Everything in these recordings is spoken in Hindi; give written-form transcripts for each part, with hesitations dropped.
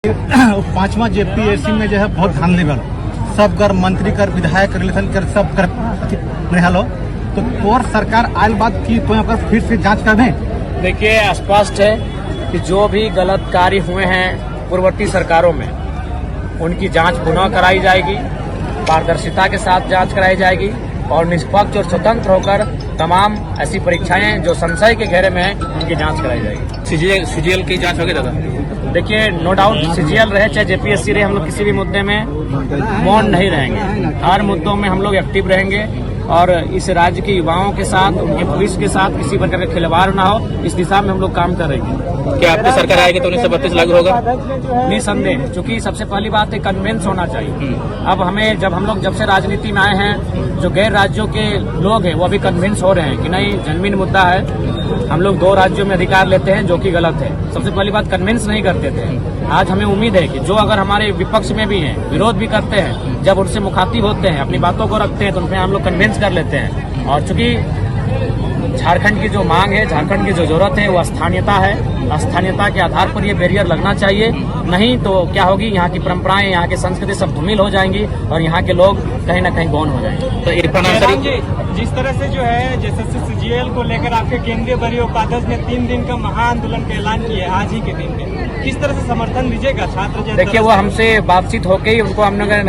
पांचवा जेपीएससी में जो है बहुत धान लेवल सब कर मंत्री कर विधायक रिलेशन कर सब कर निहालो तो और सरकार आयल बात की तो यहाँ फिर से जांच कर दें। देखिए स्पष्ट है कि जो भी गलत कार्य हुए हैं पूर्ववर्ती सरकारों में उनकी जांच पुनः कराई जाएगी, पारदर्शिता के साथ जांच कराई जाएगी और निष्पक्ष और स्वतंत्र होकर तमाम ऐसी परीक्षाएं जो संशय के घेरे में हैं उनकी जांच कराई जाएगी। सीजीएल की जांच होगी दादा? देखिए नो डाउट सीजीएल रहे चाहे जेपीएससी रहे, हम लोग किसी भी मुद्दे में मौन नहीं रहेंगे। हर मुद्दों में हम लोग एक्टिव रहेंगे और इस राज्य के युवाओं के साथ, उनके भविष्य के साथ किसी प्रकार का खिलवाड़ ना हो, इस दिशा में हम लोग काम कर रहे हैं। क्या आपकी सरकार आएगी तो 1932 लागू होगा? निसंदेह, क्योंकि सबसे पहली बात है कन्विंस होना चाहिए। अब हमें जब से राजनीति में आए हैं, जो गैर राज्यों के लोग हैं वो अभी कन्विंस हो रहे हैं कि नहीं जेन्युइन मुद्दा है, हम लोग 2 राज्यों में अधिकार लेते हैं जो कि गलत है। सबसे पहली बात कन्विंस नहीं करते थे। आज हमें उम्मीद है कि जो अगर हमारे विपक्ष में भी हैं, विरोध भी करते हैं, जब उनसे मुखातिब होते हैं, अपनी बातों को रखते हैं तो उनपे हम लोग कन्विंस कर लेते हैं। और चूंकि झारखंड की जो मांग है, झारखंड की जो जरूरत है वो स्थानीयता है। स्थानीयता के आधार पर ये बैरियर लगना चाहिए, नहीं तो क्या होगी, यहाँ की परंपराएं, यहाँ की संस्कृति सब धूमिल हो जाएंगी और यहाँ के लोग कहीं ना कहीं गौन हो जाएंगे। तो इरफान अंसारी जिस तरह से जो है जैसे सीजीएल को लेकर आपके केंद्रीय वरीय उपाध्यक्ष ने 3 दिन का महाआंदोलन का ऐलान किया आज ही के दिन में, किस तरह से समर्थन दीजिएगा छात्र? देखिए वो हमसे बातचीत होके ही उनको हमने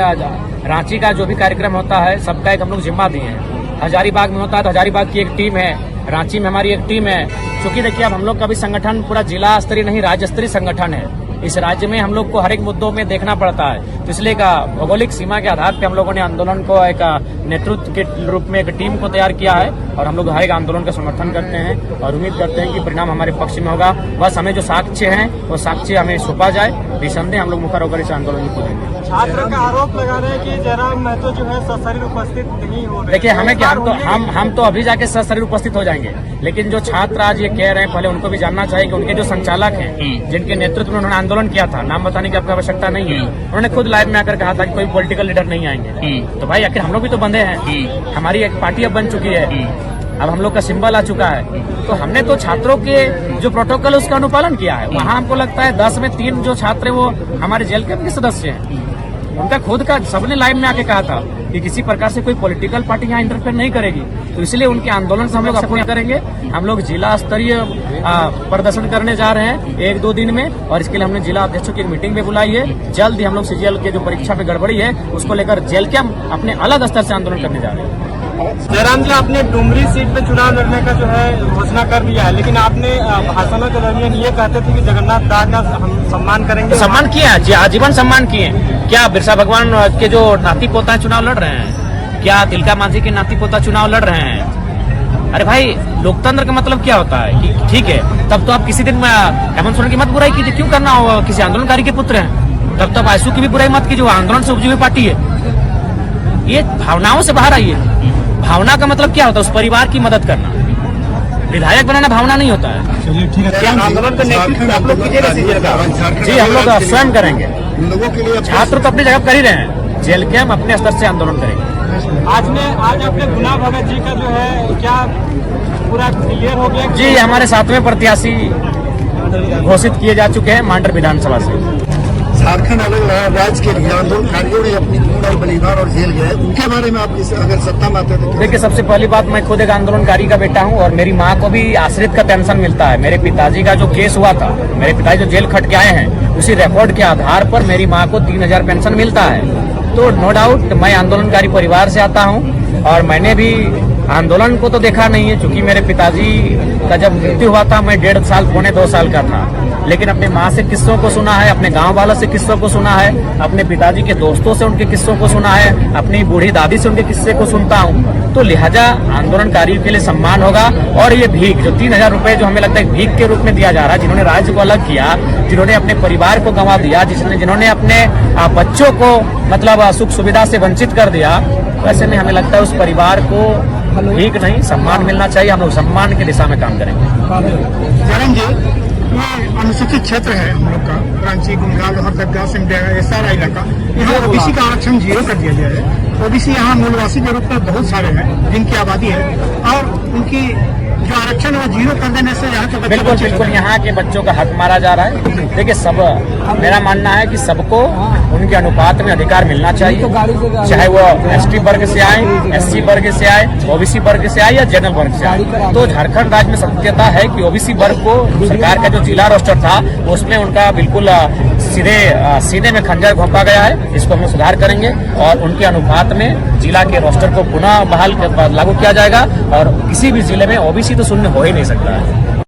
रांची का जो भी कार्यक्रम होता है सबका एक हम लोग जिम्मा दिए हैं। हजारीबाग में होता है तो हजारीबाग की एक टीम है, रांची में हमारी एक टीम है। क्योंकि देखिए अब हम लोग का भी संगठन पूरा जिला स्तरीय नहीं राज्य स्तरीय संगठन है। इस राज्य में हम लोग को हर एक मुद्दों में देखना पड़ता है, तो इसलिए का भौगोलिक सीमा के आधार पे हम लोगों ने आंदोलन को एक नेतृत्व के रूप में एक टीम को तैयार किया है और हम लोग हर एक आंदोलन का समर्थन करते हैं और उम्मीद करते हैं कि परिणाम हमारे पक्ष में होगा। बस हमें जो साक्ष्य हैं वो साक्ष्य हमें सौंपा जाए, निसंदेह हम लोग मुखर होकर इस आंदोलन को करेंगे। छात्र का आरोप लगा रहे हैं कि जयराम महतो जो है सशरीर उपस्थित नहीं हो रहे। देखिए हमें क्या, हम तो अभी जाके सशरीर उपस्थित हो जाएंगे, लेकिन जो छात्र आज ये कह रहे हैं पहले उनको भी जानना चाहिए कि उनके जो संचालक हैं, जिनके नेतृत्व में उन्होंने आंदोलन किया था, नाम बताने की आपको आवश्यकता नहीं है, उन्होंने खुद लाइव में आकर कहा था कि कोई पॉलिटिकल लीडर नहीं आएंगे। तो भाई आखिर हम लोग भी तो बंधे हैं, हमारी एक पार्टी अब बन चुकी है, अब हम लोग का सिंबल आ चुका है, तो हमने तो छात्रों के जो प्रोटोकॉल उसका अनुपालन किया है। वहाँ हमको लगता है 10 में 3 जो छात्र हैं वो हमारे जेल कैंप के सदस्य हैं। उनका खुद का सबने लाइव में आके कहा था कि किसी प्रकार से कोई पॉलिटिकल पार्टी यहाँ इंटरफेयर नहीं करेगी, तो इसलिए उनके आंदोलन से हम लोग सपोर्ट करेंगे। हम लोग जिला स्तरीय प्रदर्शन करने जा रहे हैं 1-2 दिन में और इसके लिए हमने जिला अध्यक्षों की एक मीटिंग भी बुलाई है। जल्द ही हम लोग सीजीएल के जो परीक्षा में गड़बड़ी है उसको लेकर जेल कैंप अपने अलग स्तर से आंदोलन करने जा रहे हैं। जयराम जी, आपने डुमरी सीट पे चुनाव लड़ने का जो है घोषणा कर दिया है, लेकिन आपने भाषणों के दरमियान ये कहते थे कि जगन्नाथ दास का हम सम्मान करेंगे। सम्मान किया जी, आजीवन सम्मान किए। क्या बिरसा भगवान के जो नाती पोता चुनाव लड़ रहे हैं, क्या तिलका मांझी के नाती पोता चुनाव लड़ रहे हैं? अरे भाई लोकतंत्र का मतलब क्या होता है कि ठीक है तब तो आप किसी दिन हेमंत सोरेन की मत बुराई कीजिए, क्यों करना हो, किसी आंदोलनकारी के पुत्र हैं, तब तो आयसू की भी बुराई मत कीजिए, वो आंदोलन से उपजी हुई पार्टी है। ये भावनाओं से बाहर आइए। भावना का मतलब क्या होता है? उस परिवार की मदद करना। विधायक बनाना भावना नहीं होता है। चलिए ठीक है, आंदोलन का नेतृत्व आप लोग कीजिएगा सीजीएल का? जी हम लोग स्वयं करेंगे। छात्र तो अपनी जगह कर ही रहे हैं, जेल के हम अपने स्तर से आंदोलन करेंगे। आज आपने गुना भगत जी का जो है क्या पूरा क्लियर हो गया? जी हमारे 7वें प्रत्याशी घोषित किए जा चुके हैं मांडर विधानसभा से। झारखंड अलग राज्य के लिए आंदोलनकारियों ने अपनी खून और बलिदान और जेल गए, उनके बारे में आप अगर सत्ता में आते तो? देखिए सबसे पहली बात, मैं खुद एक आंदोलनकारी का बेटा हूं और मेरी माँ को भी आश्रित का पेंशन मिलता है। मेरे पिताजी का जो केस हुआ था, मेरे पिताजी जो जेल खट के आए हैं, उसी रिकॉर्ड के आधार पर मेरी माँ को 3000 पेंशन मिलता है। तो नो डाउट मैं आंदोलनकारी परिवार से आता हूँ और मैंने भी आंदोलन को तो देखा नहीं है, क्योंकि मेरे पिताजी का जब मृत्यु हुआ था मैं 1.5 साल 2 साल का था, लेकिन अपने माँ से किस्सों को सुना है, अपने गांव वालों से किस्सों को सुना है, अपने पिताजी के दोस्तों से उनके किस्सों को सुना है, अपनी बूढ़ी दादी से उनके किस्से को सुनता हूँ। तो लिहाजा आंदोलनकारियों के लिए सम्मान होगा। और ये भीख जो 3000 रुपए जो हमें लगता है भीख के रूप में दिया जा रहा है, जिन्होंने राज्य को अलग किया, जिन्होंने अपने परिवार को गंवा दिया, जिन्होंने अपने बच्चों को मतलब सुख सुविधा से वंचित कर दिया, वैसे में हमें लगता है उस परिवार को भीख नहीं सम्मान मिलना चाहिए। हम लोग सम्मान की दिशा में काम करेंगे। जयराम जी, ये अनुसूचित क्षेत्र है हम लोग का, रांची, गुमला, लोहरदगा, सिमडेगा, ये सारा इलाका, यहाँ ओबीसी का आरक्षण 0 कर दिया गया है। ओबीसी यहाँ मूलवासी के रूप में बहुत सारे हैं जिनकी आबादी है और उनकी जो आरक्षण है वो जीरो कर देने से यहाँ के बच्चे बिल्कुल वंचित बिल्कुल होते हैं। यहाँ के बच्चों का हक मारा जा रहा है। देखिए सब मेरा मानना है कि सबको उनके अनुपात में अधिकार मिलना चाहिए, चाहे वो एसटी वर्ग से आए, एससी वर्ग से आए, ओबीसी वर्ग से आए या जनरल वर्ग से आए। तो झारखंड राज्य में सत्यता है कि ओबीसी वर्ग को सरकार का जो जिला रोस्टर था उसमें उनका बिल्कुल सीधे सीने में खंजर घोंपा गया है। इसको हम सुधार करेंगे और उनके अनुपात में जिला के रोस्टर को पुनः बहाल लागू किया जाएगा और किसी भी जिले में ओबीसी तो शून्य हो ही नहीं सकता है।